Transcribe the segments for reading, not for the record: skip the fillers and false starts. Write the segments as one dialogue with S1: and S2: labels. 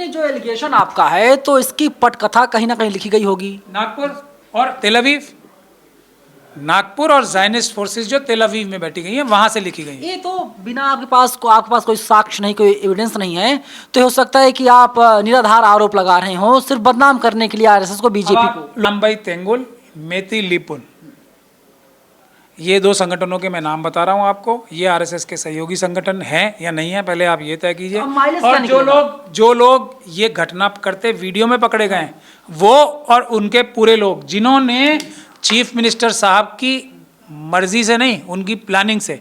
S1: ये जो एलिगेशन आपका है तो इसकी पटकथा कहीं ना कहीं लिखी गई होगी।
S2: नागपुर और तेल अवीव, नागपुर और ज़ायनिस्ट फोर्सेस जो तेल अवीव में बैठी गई हैं वहां से लिखी गई हैं।
S1: ये तो बिना आपके पास कोई साक्ष्य नहीं, कोई एविडेंस नहीं है, तो हो सकता है कि आप निराधार आरोप लगा रहे हो सिर्फ बदनाम करने के लिए आरएसएस को, बीजेपी को।
S2: रामबाई तेंगुल, मेती लिपुन, ये दो संगठनों के मैं नाम बता रहा हूं आपको। ये आरएसएस के सहयोगी संगठन हैं या नहीं है, पहले आप ये तय कीजिए।
S1: अब माइलेज
S2: और
S1: क्या
S2: जो लोग ये घटना करते वीडियो में पकड़े गए हैं, वो और उनके पूरे लोग जिन्होंने चीफ मिनिस्टर साहब की मर्जी से नहीं, उनकी प्लानिंग से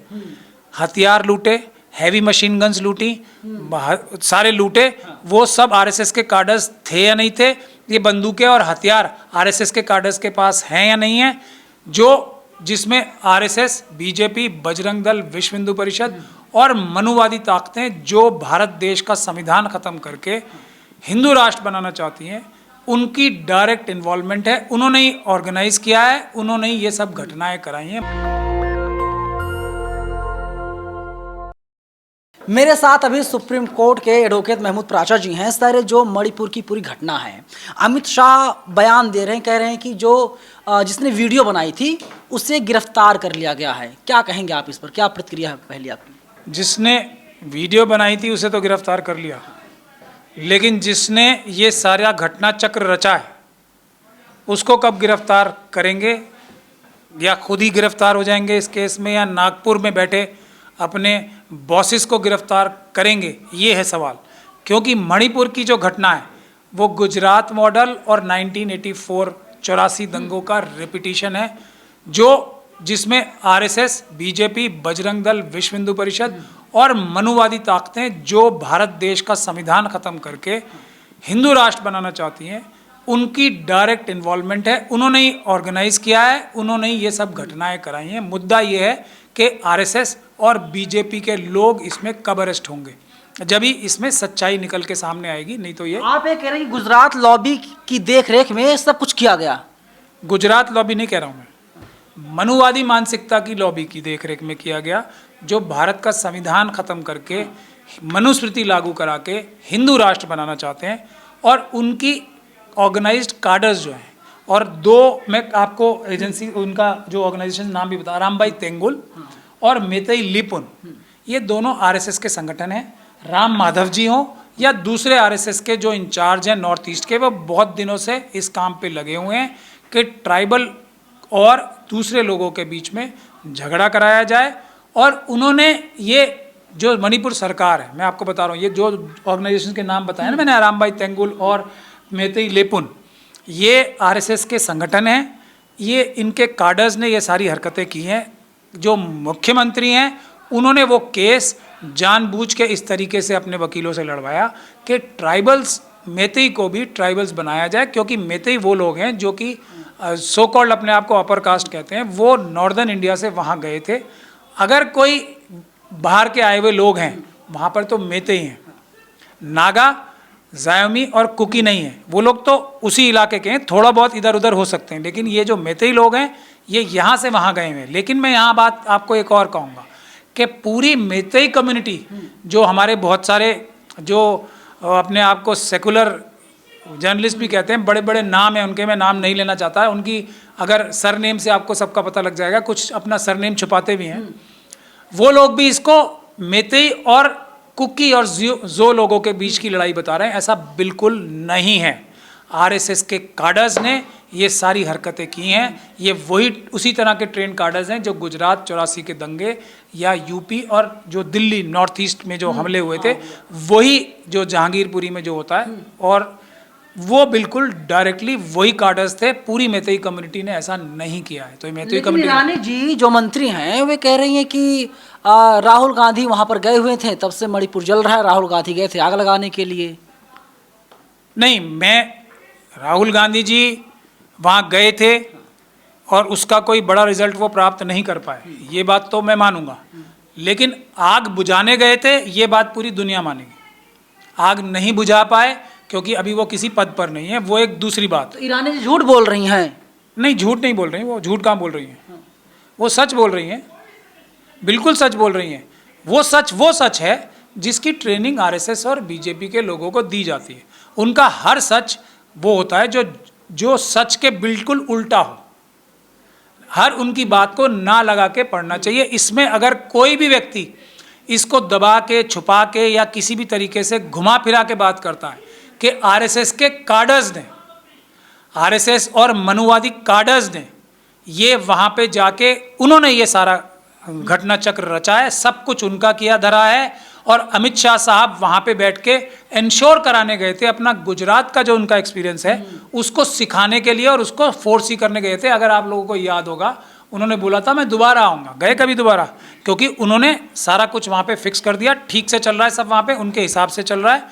S2: हथियार लूटे, हैवी मशीन गन्स लूटी, सारे लूटे, वो सब आरएसएस के कार्डर्स थे या नहीं थे? ये बंदूकें और हथियार आरएसएस के कार्डर्स के पास हैं या नहीं है? जिसमें आरएसएस, बीजेपी, बजरंग दल, विश्व हिंदू परिषद और मनुवादी ताकतें जो भारत देश का संविधान खत्म करके हिंदू राष्ट्र बनाना चाहती हैं, उनकी डायरेक्ट इन्वॉल्वमेंट है। उन्होंने ही ऑर्गेनाइज किया है, उन्होंने ही ये सब घटनाएं कराई हैं।
S1: मेरे साथ अभी सुप्रीम कोर्ट के एडवोकेट महमूद प्राचा जी हैं। सर, जो मणिपुर की पूरी घटना है, अमित शाह बयान दे रहे हैं, कह रहे हैं कि जो जिसने वीडियो बनाई थी उसे गिरफ्तार कर लिया गया है। क्या कहेंगे आप इस पर, क्या प्रतिक्रिया है पहले आपकी?
S2: जिसने वीडियो बनाई थी उसे तो गिरफ्तार कर लिया, लेकिन जिसने ये सारा घटना चक्र रचा है उसको कब गिरफ्तार करेंगे? या खुद ही गिरफ्तार हो जाएंगे इस केस में, या नागपुर में बैठे अपने बॉसेस को गिरफ्तार करेंगे? ये है सवाल। क्योंकि मणिपुर की जो घटना है वो गुजरात मॉडल और 1984 84 दंगों का रिपीटिशन है, जिसमें आरएसएस, बीजेपी, बजरंग दल, विश्व हिंदू परिषद और मनुवादी ताकतें जो भारत देश का संविधान खत्म करके हिंदू राष्ट्र बनाना चाहती हैं, उनकी डायरेक्ट इन्वॉल्वमेंट है। उन्होंने ही ऑर्गेनाइज किया है, उन्होंने ही ये सब घटनाएं कराई हैं। मुद्दा ये है कि आरएसएस और बीजेपी के लोग इसमें कब अरेस्ट होंगे, जब ही इसमें सच्चाई निकल के सामने आएगी। नहीं तो ये
S1: आप ये कह रहे हैं कि गुजरात लॉबी की देखरेख में सब कुछ किया गया।
S2: गुजरात लॉबी नहीं कह रहा हूँ मैं, मनुवादी मानसिकता की लॉबी की देखरेख में किया गया, जो भारत का संविधान खत्म करके मनुस्मृति लागू करा के हिंदू राष्ट्र बनाना चाहते हैं। और उनकी ऑर्गेनाइज्ड कार्डर्स जो हैं, और दो मैं आपको एजेंसी उनका जो ऑर्गेनाइजेशन नाम भी बता, रामबाई तेंगुल और मेतई लिपुन, ये दोनों आरएसएस के संगठन हैं। राम माधव जी हों या दूसरे आरएसएस के जो इंचार्ज हैं नॉर्थ ईस्ट के, वो बहुत दिनों से इस काम पे लगे हुए हैं कि ट्राइबल और दूसरे लोगों के बीच में झगड़ा कराया जाए। और उन्होंने ये जो मणिपुर सरकार है, मैं आपको बता रहा हूँ, ये जो ऑर्गेनाइजेशन के नाम बताए ना मैंने, रामबाई तेंगुल और मेतई लेपुन, ये आरएसएस के संगठन हैं। ये इनके कार्डर्स ने ये सारी हरकतें की हैं। जो मुख्यमंत्री हैं उन्होंने वो केस जानबूझ के इस तरीके से अपने वकीलों से लड़वाया कि ट्राइबल्स, मेतई को भी ट्राइबल्स बनाया जाए, क्योंकि मेतई वो लोग हैं जो कि सो कॉल्ड अपने आप को अपर कास्ट कहते हैं, वो नॉर्दर्न इंडिया से वहाँ गए थे। अगर कोई बाहर के आए हुए लोग हैं वहाँ पर तो मेतई हैं, नागा, जायोमी और कुकी नहीं है। वो लोग तो उसी इलाके के हैं, थोड़ा बहुत इधर उधर हो सकते हैं, लेकिन ये जो मेतई लोग हैं ये यहाँ से वहाँ गए हुए हैं। लेकिन मैं यहाँ बात आपको एक और कहूँगा कि पूरी मेतई कम्युनिटी, जो हमारे बहुत सारे जो अपने आप को सेकुलर जर्नलिस्ट भी कहते हैं, बड़े बड़े नाम हैं उनके, मैं नाम नहीं लेना चाहता है, उनकी अगर सरनेम से आपको सबका पता लग जाएगा, कुछ अपना सरनेम छुपाते भी हैं, वो लोग भी इसको मेतई और कुकी और जो लोगों के बीच की लड़ाई बता रहे हैं। ऐसा बिल्कुल नहीं है। आरएसएस के कार्डर्स ने ये सारी हरकतें की हैं। ये वही उसी तरह के ट्रेन कार्डर्स हैं जो गुजरात 84 के दंगे या यूपी और जो दिल्ली नॉर्थ ईस्ट में जो हमले हुए थे, वही जो जहांगीरपुरी में जो होता है, और वो बिल्कुल डायरेक्टली वही कार्डर्स थे। पूरी मेतई कम्युनिटी ने ऐसा नहीं किया है। तो मेतई कम्युनिटी,
S1: ईरानी जी जो मंत्री हैं वे कह रही हैं कि राहुल गांधी वहां पर गए हुए थे, तब से मणिपुर जल रहा है, राहुल गांधी गए थे आग लगाने के लिए।
S2: नहीं, राहुल गांधी जी वहाँ गए थे और उसका कोई बड़ा रिजल्ट वो प्राप्त नहीं कर पाए, ये बात तो मैं मानूंगा। लेकिन आग बुझाने गए थे, ये बात पूरी दुनिया मानेगी। आग नहीं बुझा पाए क्योंकि अभी वो किसी पद पर नहीं है, वो एक दूसरी बात।
S1: तो ईरानी जी झूठ बोल रही हैं?
S2: नहीं, झूठ नहीं बोल रही, वो झूठ कहाँ बोल रही हैं, वो सच बोल रही हैं, बिल्कुल सच बोल रही हैं। वो सच है जिसकी ट्रेनिंग आरएसएस और बीजेपी के लोगों को दी जाती है। उनका हर सच वो होता है जो सच के बिल्कुल उल्टा हो। हर उनकी बात को ना लगा के पढ़ना चाहिए। इसमें अगर कोई भी व्यक्ति इसको दबा के, छुपा के या किसी भी तरीके से घुमा फिरा के बात करता है कि आरएसएस के कार्डर्स ने, आरएसएस और मनुवादी कार्डर्स ने ये वहाँ पे जाके उन्होंने ये सारा घटना चक्र रचा है, सब कुछ उनका किया धरा है। और अमित शाह साहब वहाँ पे बैठ के इंश्योर कराने गए थे, अपना गुजरात का जो उनका एक्सपीरियंस है उसको सिखाने के लिए और उसको फोर्स ही करने गए थे। अगर आप लोगों को याद होगा, उन्होंने बोला था मैं दोबारा आऊँगा, गए कभी दोबारा, क्योंकि उन्होंने सारा कुछ वहाँ पे फिक्स कर दिया। ठीक से चल रहा है सब वहाँ पे, उनके हिसाब से चल रहा है,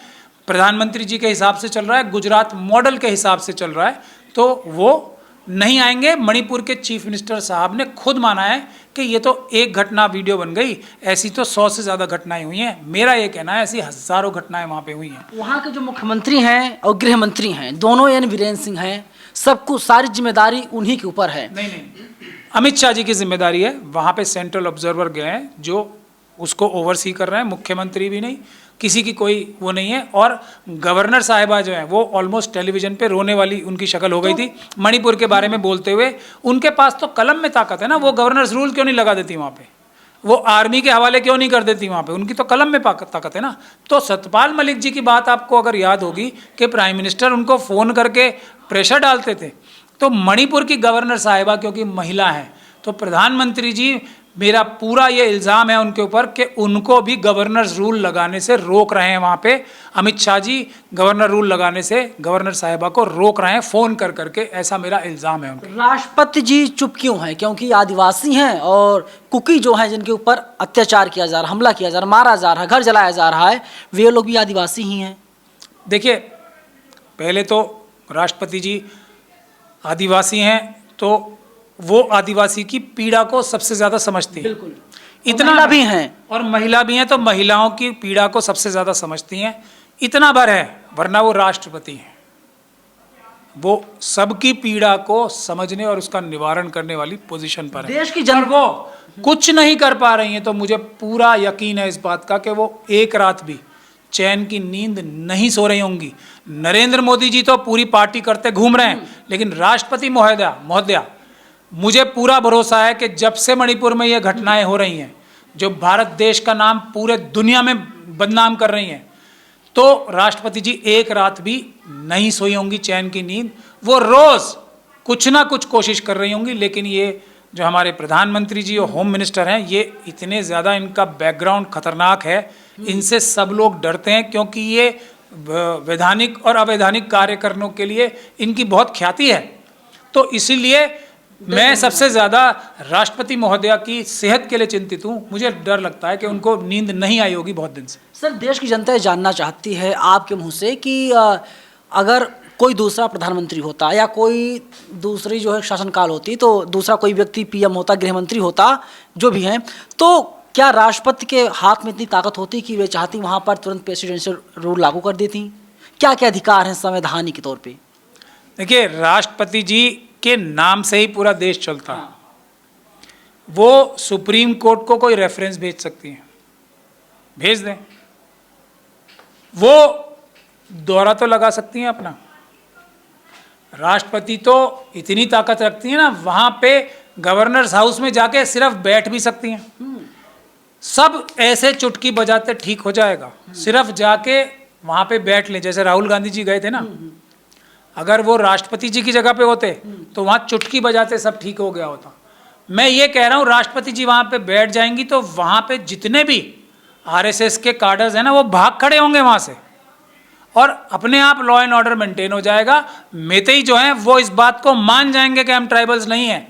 S2: प्रधानमंत्री जी के हिसाब से चल रहा है, गुजरात मॉडल के हिसाब से चल रहा है, तो वो नहीं आएंगे। मणिपुर के चीफ मिनिस्टर साहब ने खुद माना है कि ये तो एक घटना वीडियो बन गई, ऐसी तो 100 से ज़्यादा घटनाएं हुई हैं। मेरा ये कहना है ऐसी हज़ारों घटनाएं वहाँ पे हुई हैं।
S1: वहाँ के जो मुख्यमंत्री हैं और गृह मंत्री हैं, दोनों यानी वीरेंद्र सिंह हैं, सब कुछ सारी जिम्मेदारी उन्हीं के ऊपर है।
S2: नहीं, अमित शाह जी की जिम्मेदारी है। वहाँ पे सेंट्रल ऑब्जर्वर गए हैं जो उसको ओवरसी कर रहे हैं, मुख्यमंत्री भी नहीं, किसी की कोई वो नहीं है। और गवर्नर साहिबा जो है वो ऑलमोस्ट टेलीविजन पे रोने वाली उनकी शक्ल हो गई थी मणिपुर के बारे में बोलते हुए। उनके पास तो कलम में ताकत है ना, वो गवर्नर्स रूल क्यों नहीं लगा देती वहाँ पे, वो आर्मी के हवाले क्यों नहीं कर देती वहाँ पे, उनकी तो कलम में ताकत है ना। तो सतपाल मलिक जी की बात आपको अगर याद होगी कि प्राइम मिनिस्टर उनको फ़ोन करके प्रेशर डालते थे, तो मणिपुर की गवर्नर साहिबा क्योंकि महिला है, तो प्रधानमंत्री जी, मेरा पूरा ये इल्ज़ाम है उनके ऊपर कि उनको भी गवर्नर्स रूल लगाने से रोक रहे हैं। वहाँ पे अमित शाह जी गवर्नर रूल लगाने से गवर्नर साहिबा को रोक रहे हैं फ़ोन कर करके, ऐसा मेरा इल्ज़ाम है उनके।
S1: राष्ट्रपति जी चुप क्यों हैं? क्योंकि आदिवासी हैं और कुकी जो हैं जिनके ऊपर अत्याचार किया जा रहा, हमला किया जा रहा, मारा जा रहा है, घर जलाया जा रहा है, वे लोग भी आदिवासी ही हैं।
S2: देखिए, पहले तो राष्ट्रपति जी आदिवासी हैं, तो वो आदिवासी की पीड़ा को सबसे ज़्यादा समझती हैं।
S1: बिल्कुल।
S2: इतना
S1: महिला भी हैं
S2: और महिला भी हैं, तो महिलाओं की पीड़ा को सबसे ज़्यादा समझती हैं। इतना भर है, वरना वो राष्ट्रपति हैं, वो सबकी पीड़ा को समझने और उसका निवारण करने वाली पोजीशन पर है।
S1: देश की
S2: वो कुछ नहीं कर पा रही हैं, तो मुझे पूरा यकीन है इस बात का कि वो एक रात भी चैन की नींद नहीं सो रही होंगी। नरेंद्र मोदी जी तो पूरी पार्टी करते घूम रहे हैं, लेकिन राष्ट्रपति महोदया मुझे पूरा भरोसा है कि जब से मणिपुर में ये घटनाएं हो रही हैं, जो भारत देश का नाम पूरे दुनिया में बदनाम कर रही हैं, तो राष्ट्रपति जी एक रात भी नहीं सोई होंगी चैन की नींद। वो रोज़ कुछ ना कुछ कोशिश कर रही होंगी। लेकिन ये जो हमारे प्रधानमंत्री जी और होम मिनिस्टर हैं, ये इतने ज़्यादा, इनका बैकग्राउंड खतरनाक है, इनसे सब लोग डरते हैं, क्योंकि ये वैधानिक और अवैधानिक कार्य करने के लिए इनकी बहुत ख्याति है। तो इसीलिए मैं सबसे ज़्यादा राष्ट्रपति महोदया की सेहत के लिए चिंतित हूँ। मुझे डर लगता है कि उनको नींद नहीं आई होगी बहुत दिन से।
S1: सर, देश की जनता ये जानना चाहती है आपके मुंह से कि अगर कोई दूसरा प्रधानमंत्री होता या कोई दूसरी जो है शासनकाल होती, तो दूसरा कोई व्यक्ति पीएम होता, गृह मंत्री होता, जो भी हैं, तो क्या राष्ट्रपति के हाथ में इतनी ताकत होती कि वे चाहती वहाँ पर तुरंत प्रेसिडेंशियल रूल लागू कर देती? क्या क्या अधिकार हैं संवैधानिक तौर पर?
S2: देखिए, राष्ट्रपति जी के नाम से ही पूरा देश चलता है। वो सुप्रीम कोर्ट को कोई रेफरेंस भेज सकती हैं, भेज दें। वो दौरा तो लगा सकती हैं अपना। राष्ट्रपति तो इतनी ताकत रखती हैं ना, वहाँ पे गवर्नर्स हाउस में जाके सिर्फ बैठ भी सकती हैं। सब ऐसे चुटकी बजाते ठीक हो जाएगा, सिर्फ जाके वहाँ पे बैठ लें। जैसे राहुल गांधी जी गए थे ना, अगर वो राष्ट्रपति जी की जगह पे होते तो वहाँ चुटकी बजाते सब ठीक हो गया होता। मैं ये कह रहा हूँ, राष्ट्रपति जी वहाँ पे बैठ जाएंगी तो वहाँ पे जितने भी आरएसएस के कार्डर्स हैं ना, वो भाग खड़े होंगे वहाँ से, और अपने आप लॉ एंड ऑर्डर मेंटेन हो जाएगा। मेतेई जो हैं वो इस बात को मान जाएंगे कि हम ट्राइबल्स नहीं हैं,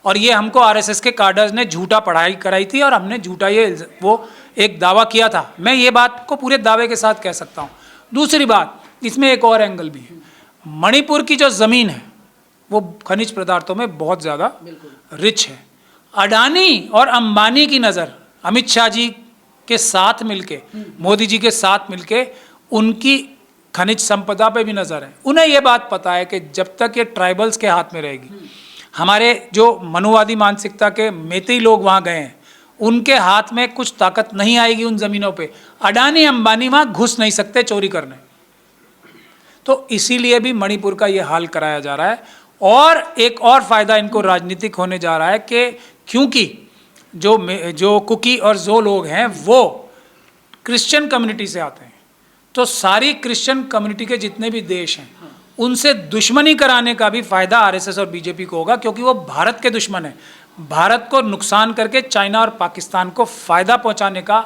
S2: और ये हमको आरएसएस के कार्डर्स ने झूठा पढ़ाई कराई थी और हमने झूठा ये वो एक दावा किया था। मैं ये बात को पूरे दावे के साथ कह सकता हूँ। दूसरी बात, इसमें एक और एंगल भी है। मणिपुर की जो ज़मीन है वो खनिज पदार्थों में बहुत ज़्यादा रिच है। अडानी और अंबानी की नज़र अमित शाह जी के साथ मिलके, मोदी जी के साथ मिलके, उनकी खनिज संपदा पे भी नज़र है। उन्हें ये बात पता है कि जब तक ये ट्राइबल्स के हाथ में रहेगी, हमारे जो मनुवादी मानसिकता के मेतेई लोग वहाँ गए हैं, उनके हाथ में कुछ ताकत नहीं आएगी उन ज़मीनों पे। अडानी अंबानी वहाँ घुस नहीं सकते चोरी करने। तो इसीलिए भी मणिपुर का ये हाल कराया जा रहा है। और एक और फ़ायदा इनको राजनीतिक होने जा रहा है कि क्योंकि जो कुकी और जो लोग हैं वो क्रिश्चियन कम्युनिटी से आते हैं, तो सारी क्रिश्चियन कम्युनिटी के जितने भी देश हैं उनसे दुश्मनी कराने का भी फ़ायदा आरएसएस और बीजेपी को होगा, क्योंकि वो भारत के दुश्मन हैं। भारत को नुकसान करके चाइना और पाकिस्तान को फ़ायदा पहुंचाने का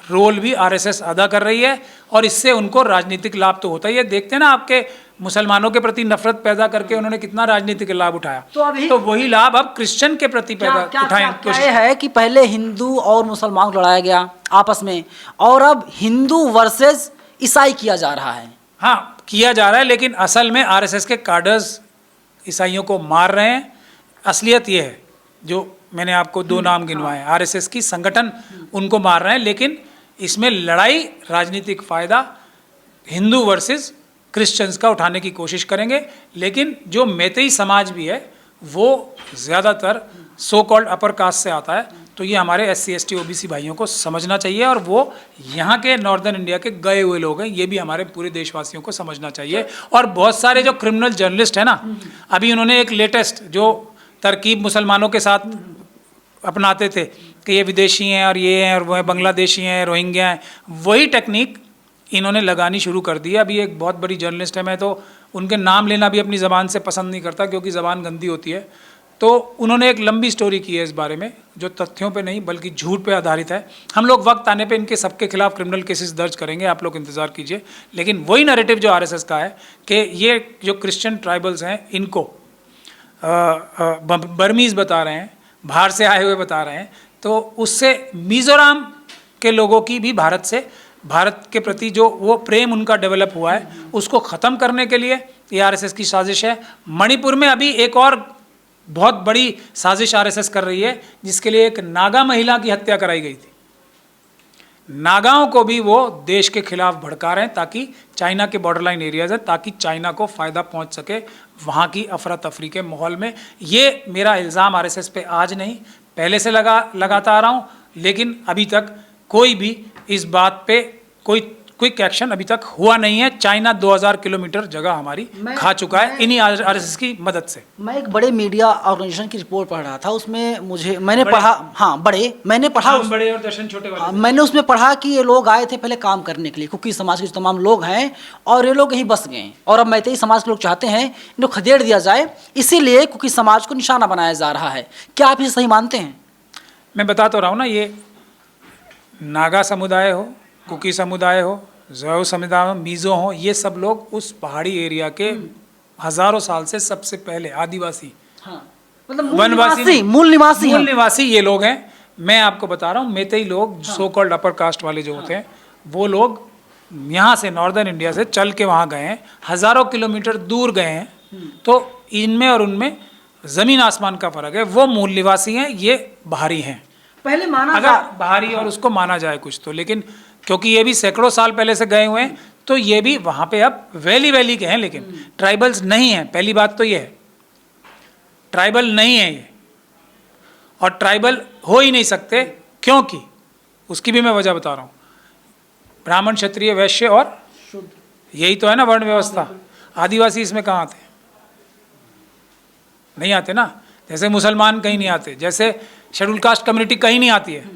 S2: रोल भी आरएसएस अदा कर रही है, और इससे उनको राजनीतिक लाभ तो होता ही है। देखते हैं ना, आपके मुसलमानों के प्रति नफरत पैदा करके उन्होंने कितना राजनीतिक लाभ उठाया, तो वही लाभ अब क्रिश्चियन के प्रति पैदा उठाएं।
S1: क्या है कि पहले हिंदू और मुसलमान को लड़ाया गया आपस में, और अब हिंदू वर्सेस ईसाई किया जा रहा है।
S2: हाँ, किया जा रहा है, लेकिन असल में आरएसएस के कार्डर्स ईसाइयों को मार रहे हैं। असलियत ये है, जो मैंने आपको दो नाम गिनवाए, आरएसएस की संगठन उनको मार रहे हैं, लेकिन इसमें लड़ाई राजनीतिक फ़ायदा हिंदू वर्सेस क्रिश्चियंस का उठाने की कोशिश करेंगे। लेकिन जो मैतेई समाज भी है वो ज़्यादातर सो कॉल्ड अपर कास्ट से आता है, तो ये हमारे SC ST OBC भाइयों को समझना चाहिए, और वो यहाँ के नॉर्दर्न इंडिया के गए हुए लोग हैं, ये भी हमारे पूरे देशवासियों को समझना चाहिए। और बहुत सारे जो क्रिमिनल जर्नलिस्ट हैं ना, अभी उन्होंने एक लेटेस्ट जो तरकीब मुसलमानों के साथ अपनाते थे कि ये विदेशी हैं और ये हैं और वो बांग्लादेशी हैं, रोहिंग्या हैं, वही टेक्निक इन्होंने लगानी शुरू कर दी है। अभी एक बहुत बड़ी जर्नलिस्ट है, मैं तो उनके नाम लेना भी अपनी ज़बान से पसंद नहीं करता क्योंकि ज़बान गंदी होती है, तो उन्होंने एक लंबी स्टोरी की है इस बारे में, जो तथ्यों पे नहीं बल्कि झूठ पे आधारित है। हम लोग वक्त आने पे इनके सबके खिलाफ क्रिमिनल केसेस दर्ज करेंगे, आप लोग इंतज़ार कीजिए। लेकिन वही नैरेटिव जो आरएसएस का है कि ये जो क्रिश्चियन ट्राइबल्स हैं इनको बर्मीज़ बता रहे हैं, बाहर से आए हुए बता रहे हैं, तो उससे मिज़ोरम के लोगों की भी भारत के प्रति जो वो प्रेम उनका डेवलप हुआ है उसको ख़त्म करने के लिए ये आरएसएस की साजिश है। मणिपुर में अभी एक और बहुत बड़ी साजिश आरएसएस कर रही है, जिसके लिए एक नागा महिला की हत्या कराई गई थी। नागाओं को भी वो देश के खिलाफ भड़का रहे हैं ताकि चाइना के बॉर्डर लाइन एरियाज है, ताकि चाइना को फ़ायदा पहुंच सके वहाँ की अफरा तफरी के माहौल में। ये मेरा इल्ज़ाम आरएसएस पे आज नहीं, पहले से लगाता आ रहा हूँ, लेकिन अभी तक कोई भी इस बात पे कोई क्विक एक्शन अभी तक हुआ नहीं है। चाइना 2000 किलोमीटर जगह हमारी खा चुका है इन्हीं आरएसएस की मदद से।
S1: मैं एक बड़े मीडिया ऑर्गेनाइजेशन की रिपोर्ट पढ़ रहा था, उसमें मैंने पढ़ा, हाँ बड़े, मैंने पढ़ा,
S2: बड़े और दर्शन छोटे वाले,
S1: मैंने उसमें पढ़ा कि ये लोग आए थे पहले काम करने के लिए, कुकी समाज के जो तमाम लोग हैं, और ये लोग यहीं बस गए, और अब मैतेई समाज के लोग चाहते हैं इनको खदेड़ दिया जाए, इसीलिए कुकी समाज को निशाना बनाया जा रहा है। क्या आप इसे सही मानते हैं? मैं
S2: बता तो रहा हूँ ना, ये नागा समुदाय हो, कुकी समुदाय हो, ज़ो समुदाय हो, मीज़ो हो, ये सब लोग उस पहाड़ी एरिया के हज़ारों साल से सबसे पहले आदिवासी,
S1: मतलब वनवासी, मूल निवासी
S2: ये लोग हैं। मैं आपको बता रहा हूँ, मैतेई लोग, सो कॉल्ड अपर कास्ट वाले जो होते हैं, वो लोग यहाँ से नॉर्दर्न इंडिया से चल के वहाँ गए हैं, हज़ारों किलोमीटर दूर गए हैं, तो इनमें और उनमें ज़मीन आसमान का फ़र्क है। वो मूल निवासी हैं, ये बाहरी हैं।
S1: पहले माना,
S2: अगर बाहरी और उसको माना जाए कुछ तो, लेकिन क्योंकि ये भी सैकड़ों साल पहले से गए हुए हैं, तो ये भी वहाँ पे अब वैली के हैं, लेकिन ट्राइबल्स नहीं हैं। पहली बात तो ये है, ट्राइबल नहीं है ये, और ट्राइबल हो ही नहीं सकते, क्योंकि उसकी भी मैं वजह बता रहा हूँ। ब्राह्मण, क्षत्रिय, वैश्य और यही तो है ना वर्ण व्यवस्था। आदिवासी इसमें कहाँ आते? नहीं आते ना। जैसे मुसलमान कहीं नहीं आते, जैसे शेड्यूल कास्ट कम्युनिटी कहीं नहीं आती है,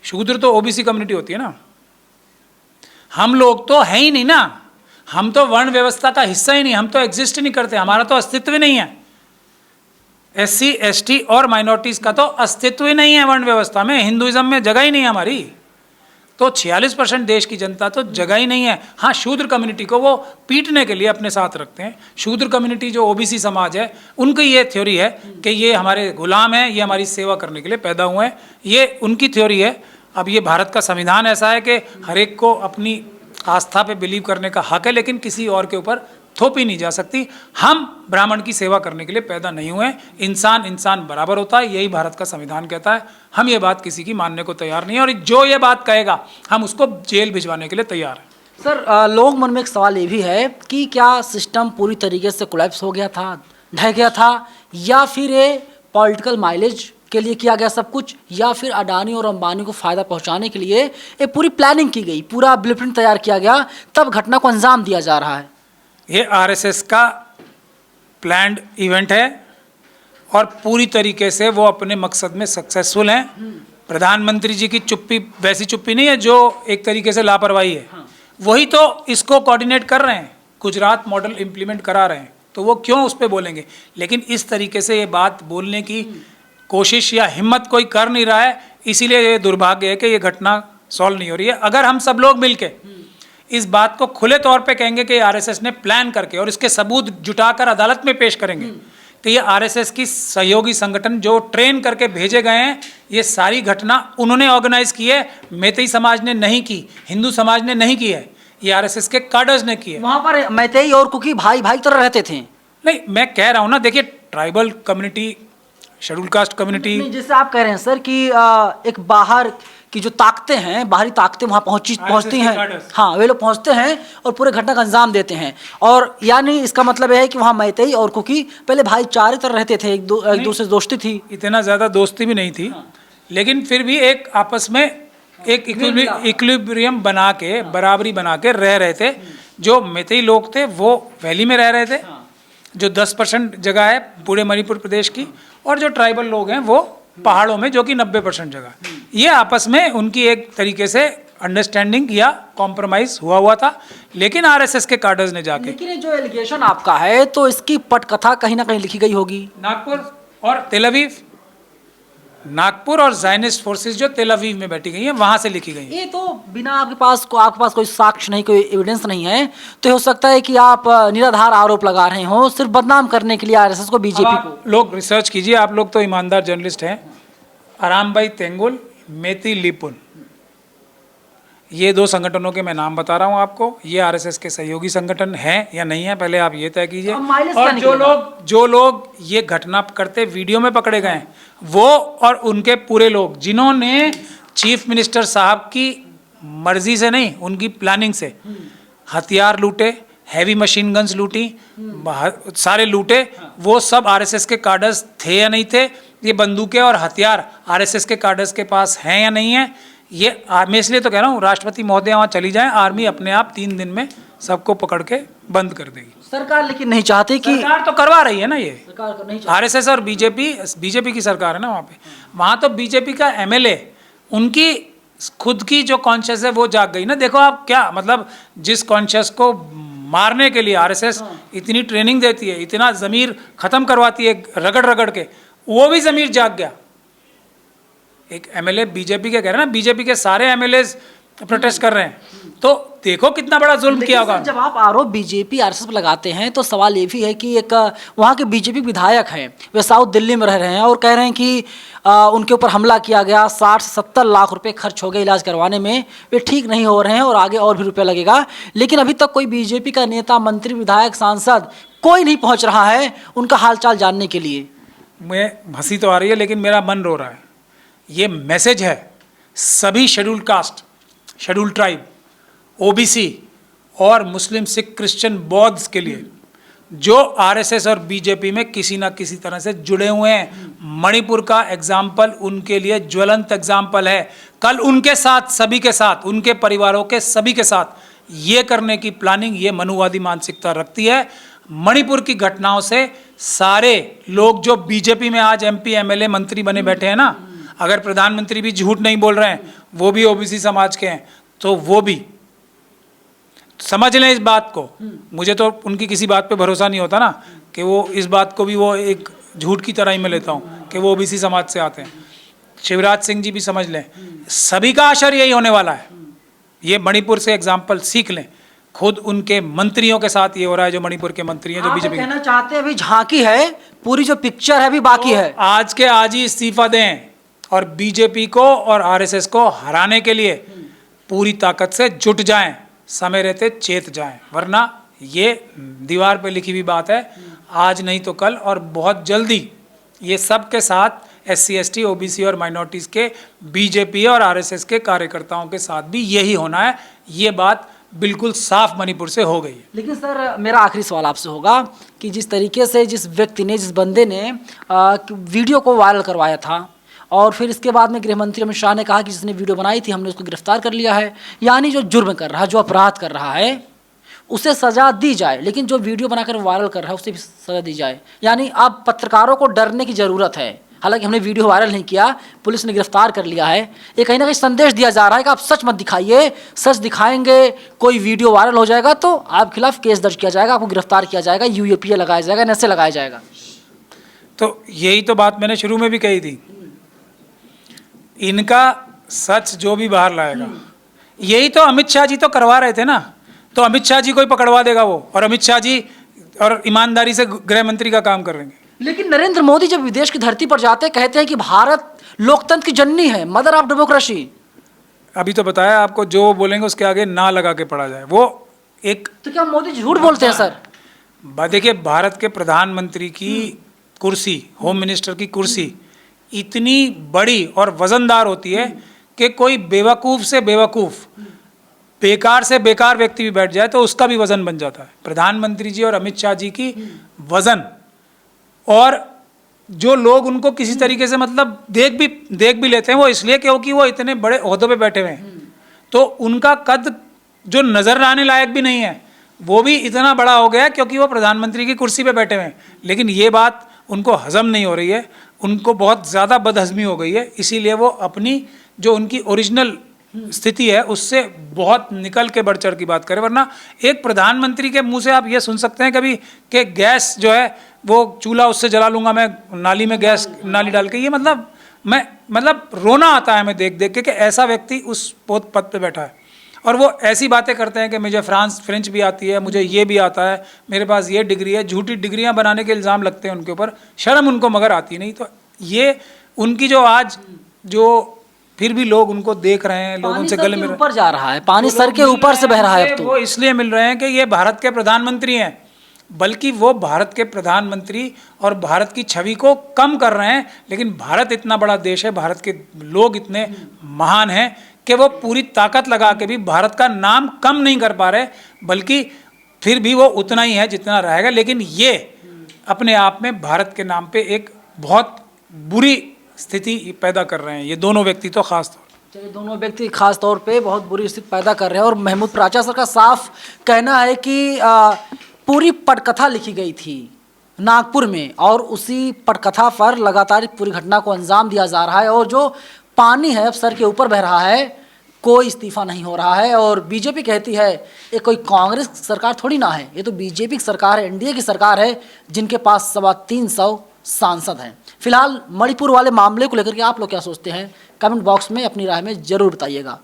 S2: शूद्र तो ओबीसी कम्युनिटी होती है ना। हम लोग तो है ही नहीं ना, हम तो वर्ण व्यवस्था का हिस्सा ही नहीं, हम तो एग्जिस्ट ही नहीं करते, हमारा तो अस्तित्व ही नहीं है। SC ST और माइनॉरिटीज़ का तो अस्तित्व ही नहीं है वर्ण व्यवस्था में, हिंदुइज्म में जगह ही नहीं है हमारी। तो 46% देश की जनता तो जगह ही नहीं है। हाँ, शूद्र कम्युनिटी को वो पीटने के लिए अपने साथ रखते हैं। शूद्र कम्युनिटी जो ओबीसी समाज है, उनकी ये थ्योरी है कि ये हमारे गुलाम हैं, ये हमारी सेवा करने के लिए पैदा हुए हैं, ये उनकी थ्योरी है। अब ये भारत का संविधान ऐसा है कि हर एक को अपनी आस्था पे बिलीव करने का हक है, लेकिन किसी और के ऊपर थोपी नहीं जा सकती। हम ब्राह्मण की सेवा करने के लिए पैदा नहीं हुए, इंसान बराबर होता है, यही भारत का संविधान कहता है। हम ये बात किसी की मानने को तैयार नहीं है, और जो ये बात कहेगा हम उसको जेल भिजवाने के लिए तैयार हैं।
S1: सर, लोग मन में एक सवाल ये भी है कि क्या सिस्टम पूरी तरीके से कोलैप्स हो गया था, ढह गया था, या फिर ये पॉलिटिकल माइलेज के लिए किया गया सब कुछ, या फिर अडानी और अंबानी को फायदा पहुंचाने के लिए एक पूरी प्लानिंग की गई, पूरा ब्लूप्रिंट तैयार किया गया, तब घटना को अंजाम दिया जा रहा है?
S2: ये आरएसएस का प्लान्ड इवेंट है और पूरी तरीके से वो अपने मकसद में सक्सेसफुल हैं। प्रधानमंत्री जी की चुप्पी वैसी चुप्पी नहीं है जो एक तरीके से लापरवाही है, वही तो इसको कोऑर्डिनेट कर रहे हैं, गुजरात मॉडल इम्प्लीमेंट करा रहे हैं, तो वो क्यों उस पर बोलेंगे। लेकिन इस तरीके से ये बात बोलने की कोशिश या हिम्मत कोई कर नहीं रहा है, इसीलिए ये दुर्भाग्य है कि ये घटना सॉल्व नहीं हो रही है। अगर हम सब लोग मिलके इस बात को खुले तौर पे कहेंगे कि आरएसएस ने प्लान करके और इसके सबूत जुटाकर अदालत में पेश करेंगे कि ये आरएसएस की सहयोगी संगठन जो ट्रेन करके भेजे गए हैं, ये सारी घटना उन्होंने ऑर्गेनाइज की है, मैतेई समाज ने नहीं की, हिंदू समाज ने नहीं की है, ये आरएसएस के कार्डर्स ने की है।
S1: वहां पर मैतेई और कुकी भाई भाई तरह रहते थे।
S2: नहीं, मैं कह रहा हूँ ना, देखिए tribal community, schedule caste community,
S1: जैसे आप कह रहे हैं सर कि एक बाहर की जो ताकतें हैं, बाहरी ताकतें वहां पहुंचती हैं, हाँ वे लोग पहुंचते हैं और पूरे घटना का अंजाम देते हैं। और यानी इसका मतलब यह है कि वहां मैतेई और कुकी पहले भाईचारे तरह रहते थे, एक दूसरे से दोस्ती थी।
S2: इतना ज़्यादा दोस्ती भी नहीं थी, लेकिन फिर भी एक आपस में एक इक्विलिब्रियम बना के, बराबरी बना के रह रहे थे। जो मैतेई लोग थे वो वैली में रह रहे थे, जो 10% जगह है पूरे मणिपुर प्रदेश की, और जो ट्राइबल लोग हैं वो पहाड़ों में, जो कि 90% जगह। ये आपस में उनकी एक तरीके से अंडरस्टैंडिंग या कॉम्प्रोमाइज हुआ था, लेकिन आरएसएस के कार्डर्स ने जाके।
S1: लेकिन ये जो एलिगेशन आपका है, तो इसकी पटकथा कहीं ना कहीं लिखी गई होगी।
S2: नागपुर और तेल अवीव, नागपुर और ज़ायनिस्ट फोर्सेस जो तेल अवीव में बैठी गई हैं, वहां से लिखी गई हैं।
S1: ये तो बिना आपके पास कोई साक्ष्य नहीं, कोई एविडेंस नहीं है, तो हो सकता है कि आप निराधार आरोप लगा रहे हो सिर्फ बदनाम करने के लिए आरएसएस को, बीजेपी को।
S2: लोग रिसर्च कीजिए, आप लोग तो ईमानदार जर्नलिस्ट हैं। आरामबाई तेंगुल, मेती लीपुन, ये 2 संगठनों के मैं नाम बता रहा हूँ आपको। ये आरएसएस के सहयोगी संगठन हैं या नहीं है, पहले आप ये तय कीजिए। और जो लोग ये घटना करते वीडियो में पकड़े गए हैं, वो और उनके पूरे लोग, जिन्होंने चीफ मिनिस्टर साहब की मर्जी से नहीं, उनकी प्लानिंग से हथियार लूटे, हैवी मशीन गन्स लूटी, सारे लूटे, वो सब आरएसएस के कार्डर्स थे या नहीं थे। ये बंदूकें और हथियार आरएसएस के कार्डर्स के पास हैं या नहीं है, ये मैं इसलिए तो कह रहा हूँ, राष्ट्रपति महोदय वहाँ चली जाएं, आर्मी अपने आप 3 दिन में सबको पकड़ के बंद कर देगी।
S1: सरकार लेकिन नहीं चाहती कि,
S2: सरकार तो करवा रही है ना, ये
S1: सरकार नहीं
S2: आरएसएस और बीजेपी की सरकार है ना वहाँ पे। वहाँ तो बीजेपी का एमएलए, उनकी खुद की जो कॉन्शियस है वो जाग गई ना। देखो आप क्या मतलब, जिस कॉन्शियस को मारने के लिए आरएसएस इतनी ट्रेनिंग देती है, इतना ज़मीर ख़त्म करवाती है रगड़ रगड़ के, वो भी ज़मीर जाग गया। एक एमएलए बीजेपी के कह रहे हैं ना, बीजेपी के सारे एमएलए प्रोटेस्ट कर रहे हैं, तो देखो कितना बड़ा जुल्म किया होगा।
S1: जब आप आरोप बीजेपी आरएसएस पर लगाते हैं, तो सवाल ये भी है कि एक वहाँ के बीजेपी विधायक हैं, वे साउथ दिल्ली में रह रहे हैं और कह रहे हैं कि उनके ऊपर हमला किया गया, 60 से 70 लाख रुपए खर्च हो गए इलाज करवाने में, वे ठीक नहीं हो रहे हैं और आगे और भी रुपया लगेगा। लेकिन अभी तक कोई बीजेपी का नेता, मंत्री, विधायक, सांसद कोई नहीं पहुँच रहा है उनका हालचाल जानने के लिए।
S2: मैं हंसी तो आ रही है, लेकिन मेरा मन रो रहा है। ये मैसेज है सभी schedule caste, schedule tribe, OBC और मुस्लिम, सिख, क्रिश्चियन, बौद्ध के लिए, जो आरएसएस और बीजेपी में किसी ना किसी तरह से जुड़े हुए हैं। मणिपुर का एग्जाम्पल उनके लिए ज्वलंत एग्जाम्पल है। कल उनके साथ, सभी के साथ, उनके परिवारों के सभी के साथ ये करने की प्लानिंग, ये मनुवादी मानसिकता रखती है। मणिपुर की घटनाओं से सारे लोग जो बीजेपी में आज एमपी, एमएलए, मंत्री बने बैठे हैं ना, अगर प्रधानमंत्री भी झूठ नहीं बोल रहे हैं, वो भी ओबीसी समाज के हैं, तो वो भी समझ लें इस बात को। मुझे तो उनकी किसी बात पे भरोसा नहीं होता ना, कि वो इस बात को भी वो एक झूठ की तरह ही मैं लेता हूँ कि वो ओबीसी समाज से आते हैं। शिवराज सिंह जी भी समझ लें, सभी का असर यही होने वाला है। ये मणिपुर से एग्जाम्पल सीख लें। खुद उनके मंत्रियों के साथ ये हो रहा है, जो मणिपुर के मंत्री हैं, जो बीजेपी
S1: कहना चाहते हैं अभी झांकी है, पूरी जो पिक्चर है अभी बाकी है।
S2: आज के आज ही इस्तीफा दें और बीजेपी को और आरएसएस को हराने के लिए पूरी ताकत से जुट जाएं, समय रहते चेत जाएं, वरना ये दीवार पे लिखी हुई बात है, आज नहीं तो कल और बहुत जल्दी ये सब के साथ SC ST OBC और माइनॉरिटीज़ के बीजेपी और आरएसएस के कार्यकर्ताओं के साथ भी यही होना है। ये बात बिल्कुल साफ मणिपुर से हो गई है।
S1: लेकिन सर मेरा आखिरी सवाल आपसे होगा कि जिस तरीके से जिस व्यक्ति ने, जिस बंदे ने वीडियो को वायरल करवाया था, और फिर इसके बाद में गृह मंत्री अमित शाह ने कहा कि जिसने वीडियो बनाई थी हमने उसको गिरफ्तार कर लिया है। यानी जो जुर्म कर रहा है, जो अपराध कर रहा है, उसे सज़ा दी जाए, लेकिन जो वीडियो बनाकर वायरल कर रहा है उसे भी सज़ा दी जाए। यानी अब पत्रकारों को डरने की ज़रूरत है। हालांकि हमने वीडियो वायरल नहीं किया, पुलिस ने गिरफ्तार कर लिया है। ये कहीं ना कहीं संदेश दिया जा रहा है कि आप सच मत दिखाइए, सच दिखाएंगे कोई वीडियो वायरल हो जाएगा तो आप खिलाफ केस दर्ज किया जाएगा, आपको गिरफ्तार किया जाएगा, यूएपीए लगाया जाएगा, नशे लगाया जाएगा।
S2: तो यही तो बात मैंने शुरू में भी कही थी, इनका सच जो भी बाहर लाएगा, यही तो अमित शाह जी तो करवा रहे थे ना। तो अमित शाह जी को ही पकड़वा देगा वो, और अमित शाह जी और ईमानदारी से गृह मंत्री का काम कर लेंगे।
S1: लेकिन नरेंद्र मोदी जब विदेश की धरती पर जाते हैं, कहते हैं कि भारत लोकतंत्र की जननी है, मदर ऑफ डेमोक्रेसी।
S2: अभी तो बताया आपको, जो बोलेंगे उसके आगे ना लगा के पड़ा जाए, वो एक।
S1: तो क्या मोदी झूठ बोलते हैं सर?
S2: देखिए, भारत के प्रधानमंत्री की कुर्सी, होम मिनिस्टर की कुर्सी इतनी बड़ी और वजनदार होती है कि कोई बेवकूफ़ से बेवकूफ़, बेकार से बेकार व्यक्ति भी बैठ जाए तो उसका भी वजन बन जाता है। प्रधानमंत्री जी और अमित शाह जी की वजन, और जो लोग उनको किसी तरीके से मतलब देख भी लेते हैं, वो इसलिए क्योंकि वो इतने बड़े ओहदों पे बैठे हुए हैं, तो उनका कद जो नज़र आने लायक भी नहीं है, वो भी इतना बड़ा हो गया क्योंकि वो प्रधानमंत्री की कुर्सी पे बैठे हुए हैं। लेकिन ये बात उनको हजम नहीं हो रही है, उनको बहुत ज़्यादा बदहज़मी हो गई है, इसीलिए वो अपनी जो उनकी ओरिजिनल स्थिति है उससे बहुत निकल के बढ़ चढ़ की बात करें। वरना एक प्रधानमंत्री के मुंह से आप ये सुन सकते हैं कभी कि गैस जो है वो चूल्हा उससे जला लूँगा मैं, नाली में गैस नाली डाल के, ये मतलब रोना आता है हमें देख देख के कि ऐसा व्यक्ति उस पद पे बैठा है। और वो ऐसी बातें करते हैं कि मुझे फ्रेंच भी आती है, मुझे ये भी आता है, मेरे पास ये डिग्री है। झूठी डिग्रियां बनाने के इल्ज़ाम लगते हैं उनके ऊपर, शर्म उनको मगर आती नहीं। तो ये उनकी जो आज जो फिर भी लोग उनको देख रहे हैं, लोग उनसे गले मिल
S1: ऊपर जा रहा है, पानी सर के ऊपर से बह रहा है। अब तो
S2: वो इसलिए मिल रहे हैं कि ये भारत के प्रधानमंत्री हैं, बल्कि वो भारत के प्रधानमंत्री और भारत की छवि को कम कर रहे हैं। लेकिन भारत इतना बड़ा देश है, भारत के लोग इतने महान हैं कि वो पूरी ताकत लगा के भी भारत का नाम कम नहीं कर पा रहे, बल्कि फिर भी वो उतना ही है जितना रहेगा। लेकिन ये अपने आप में भारत के नाम पे एक बहुत बुरी स्थिति पैदा कर रहे हैं, ये दोनों व्यक्ति तो खास तौर।
S1: ये दोनों व्यक्ति खास तौर पे बहुत बुरी स्थिति पैदा कर रहे हैं। और महमूद प्राचा सर का साफ कहना है कि पूरी पटकथा लिखी गई थी नागपुर में, और उसी पटकथा पर लगातार पूरी घटना को अंजाम दिया जा रहा है। और जो पानी है अब सर के ऊपर बह रहा है, कोई इस्तीफा नहीं हो रहा है। और बीजेपी कहती है ये कोई कांग्रेस सरकार थोड़ी ना है, ये तो बीजेपी की सरकार है, एनडीए की सरकार है, जिनके पास 350 सांसद हैं। फिलहाल मणिपुर वाले मामले को लेकर के आप लोग क्या सोचते हैं, कमेंट बॉक्स में अपनी राय में जरूर बताइएगा।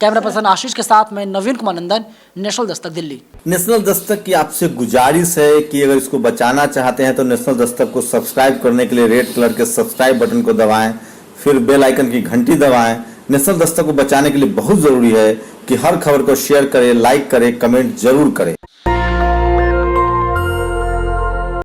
S1: कैमरा पर्सन आशीष के साथ मैं नवीन कुमार नंदन, नेशनल दस्तक दिल्ली।
S3: नेशनल दस्तक की आपसे गुजारिश है कि अगर इसको बचाना चाहते हैं तो नेशनल दस्तक को सब्सक्राइब करने के लिए रेड कलर के सब्सक्राइब बटन को दबाएं, फिर बेल आइकन की घंटी दबाएं। नेशनल दस्तक को बचाने के लिए बहुत जरूरी है कि हर खबर को शेयर करें, लाइक करें, कमेंट जरूर करें।